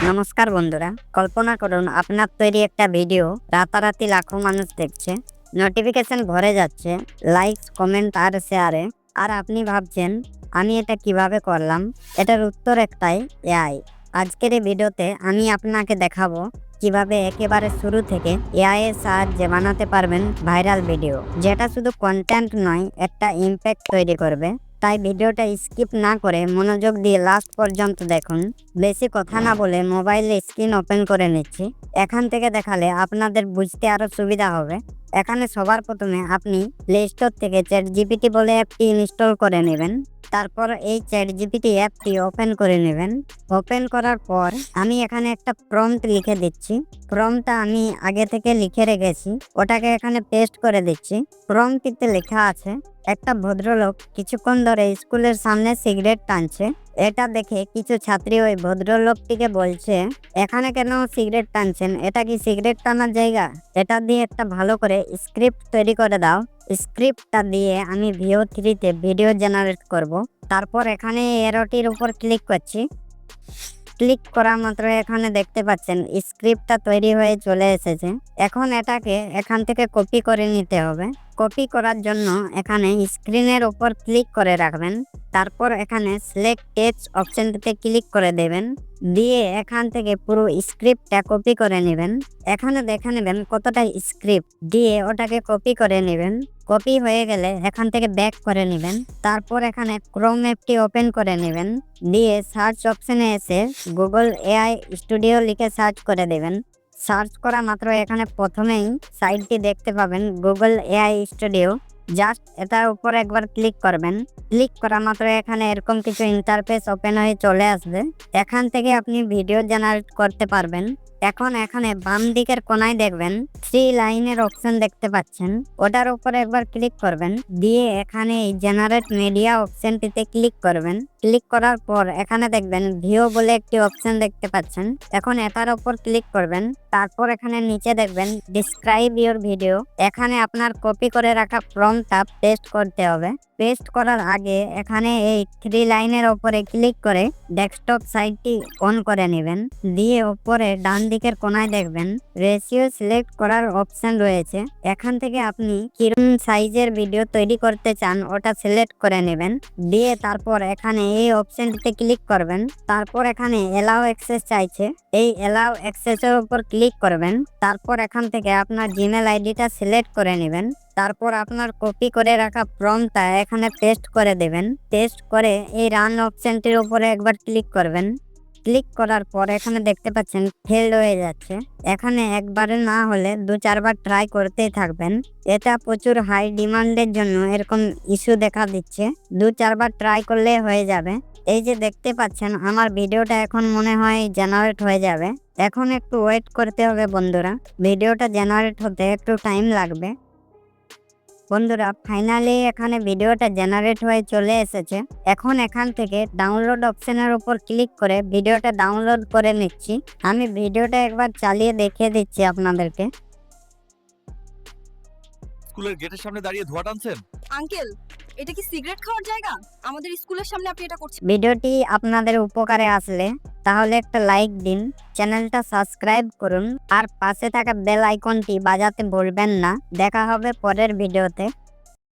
নমস্কার বন্ধুরা, কল্পনা করুন আপনার তৈরি একটা ভিডিও রাতারাতি লাখো মানুষ দেখছে, নোটিফিকেশন ভরে যাচ্ছে লাইকস, কমেন্ট আর শেয়ারে। আর আপনি ভাবছেন আমি এটা কিভাবে করলাম? এটার উত্তর একটাই, এআই। আজকের এই ভিডিওতে আমি আপনাকে দেখাবো কিভাবে একেবারে শুরু থেকে এআই এর সাহায্যে বানাতে পারবেন ভাইরাল ভিডিও, যেটা শুধু কন্টেন্ট নয়, একটা ইমপ্যাক্ট তৈরি করবে। তাই ভিডিওটা স্কিপ না করে মনোযোগ দিয়ে লাস্ট পর্যন্ত দেখুন। বেশি কথা না বলে মোবাইলে স্ক্রিন ওপেন করে নিচ্ছি। এখান থেকে দেখালে আপনাদের বুঝতে আরো সুবিধা হবে। এখানে সবার প্রথমে আপনি প্লে স্টোর থেকে চ্যাটজিপিটি বলে অ্যাপটি ইনস্টল করে নেবেন। তারপর এই চ্যাটজিপিটি অ্যাপটি ওপেন করে নেবেন। ওপেন করার পর আমি এখানে একটা প্রম্পট লিখে দিচ্ছি। প্রম্পটটা আমি আগে থেকে লিখে রেখেছি, ওটাকে এখানে পেস্ট করে দিচ্ছি। প্রম্পটটিতে লেখা আছে, একটা ভদ্রলোক কিছুক্ষণ ধরে স্কুলের সামনে সিগারেট টানছে। এটা দেখে কিছু ছাত্রী ওই ভদ্রলোকটিকে বলছে, এখানে কেন সিগারেট টানছেন? এটা কি সিগারেট টানার জায়গা? এটা দিয়ে একটা ভালো করে স্ক্রিপ্ট তৈরি করে দাও। স্ক্রিপ্টটা দিয়ে আমি VO3-তে ভিডিও জেনারেট করব। তারপর এখানে এরোটির উপর ক্লিক করছি। ক্লিক করা মাত্র এখানে দেখতে পাচ্ছেন স্ক্রিপ্টটা তৈরি হয়ে চলে এসেছে। এখন এটাকে এখান থেকে কপি করে নিতে হবে। কপি করার জন্য এখানে স্ক্রিনের উপর ক্লিক করে রাখবেন। তারপর এখানে সিলেক্ট টেক্সট অপশনটিতে ক্লিক করে দেবেন, দিয়ে এখান থেকে পুরো স্ক্রিপ্টটা কপি করে নেবেন। এখানে দেখে নেবেন কতটা স্ক্রিপ্ট, দিয়ে ওটাকে কপি করে নেবেন। কপি হয়ে গেলে এখান থেকে ব্যাক করে নেবেন। তারপর এখানে ক্রোম অ্যাপটি ওপেন করে নেবেন, দিয়ে সার্চ অপশনে এসে গুগল এআই স্টুডিও লিখে সার্চ করে দেবেন। সার্চ করা মাত্র এখানে প্রথমেই সাইটটি দেখতে পাবেন, গুগল এআই স্টুডিও। জাস্ট এটার উপর একবার ক্লিক করবেন। ক্লিক করা মাত্র এখানে এরকম কিছু ইন্টারফেস ওপেন হয়ে চলে আসবে। এখান থেকে আপনি ভিডিও জেনারেট করতে পারবেন। এখন এখানে বাম দিকের কোনায় দেখবেন 3 লাইনের অপশন দেখতে পাচ্ছেন, ওটার উপর একবার ক্লিক করবেন, দিয়ে এখানে এই জেনারেট মিডিয়া অপশনটিতে ক্লিক করবেন। ক্লিক করার পর এখানে দেখবেন ভিও বলে একটি অপশন দেখতে পাচ্ছেন, এখন এটার উপর ক্লিক করবেন। তারপর এখানে নিচে দেখবেন ডিসক্রাইব ইওর ভিডিও। এখানে আপনার কপি করে রাখা প্রম্পটটা পেস্ট করতে হবে। পেস্ট করার আগে এখানে এই 3 লাইনের উপরে ক্লিক করে ডেস্কটপ সাইটটি অন করে নেবেন, দিয়ে উপরে ডান দিকের কোনায় দেখবেন রেশিও সিলেক্ট করার অপশন রয়েছে। এখান থেকে আপনি কিরকম সাইজের ভিডিও তৈরি করতে চান ওটা সিলেক্ট করে নেবেন, দিয়ে তারপর এখানে এই অপশনটিতে ক্লিক করবেন। তারপর এখানে এলাও অ্যাক্সেস চাইছে, এই এলাও অ্যাক্সেসের উপর ক্লিক করবেন। তারপর এখান থেকে আপনার জিমেল আইডিটা সিলেক্ট করে নেবেন। তারপর আপনার কপি করে রাখা প্রম্পটটা এখানে পেস্ট করে দেবেন। পেস্ট করে এই রান অপশনটির উপরে একবার ক্লিক করবেন। ক্লিক করার পর এখানে দেখতে পাচ্ছেন ফেলড হয়ে যাচ্ছে। এখানে একবারে না হলে 2-4 বার ট্রাই করতেই থাকবেন। এটা প্রচুর হাই ডিমান্ডের জন্য এরকম ইস্যু দেখা দিচ্ছে, 2-4 বার ট্রাই করলে হয়ে যাবে। এই যে দেখতে পাচ্ছেন আমার ভিডিওটা এখন মনে হয় জেনারেট হয়ে যাবে। এখন একটু ওয়েট করতে হবে বন্ধুরা, ভিডিওটা জেনারেট হতে একটু টাইম লাগবে। বন্ধুরা ফাইনালি এখানে ভিডিওটা জেনারেট হয়ে চলে এসেছে। এখন এখান থেকে ডাউনলোড অপশনের উপর ক্লিক করে ভিডিওটা ডাউনলোড করে নিচ্ছি। আমি ভিডিওটা একবার চালিয়ে দেখিয়ে দিচ্ছি আপনাদেরকে। স্কুলের গেটের সামনে দাঁড়িয়ে ধোঁয়া টানছেন? আঙ্কেল, এটা কি সিগারেট খাওয়ার জায়গা? আমাদের স্কুলের সামনে আপনি এটা করছেন? ভিডিওটি আপনাদের উপকারে আসলে তাহলে একটা লাইক দিন, চ্যানেলটা সাবস্ক্রাইব করুন আর পাশে থাকা বেল আইকনটি বাজাতে ভুলবেন না। দেখা হবে পরের ভিডিওতে।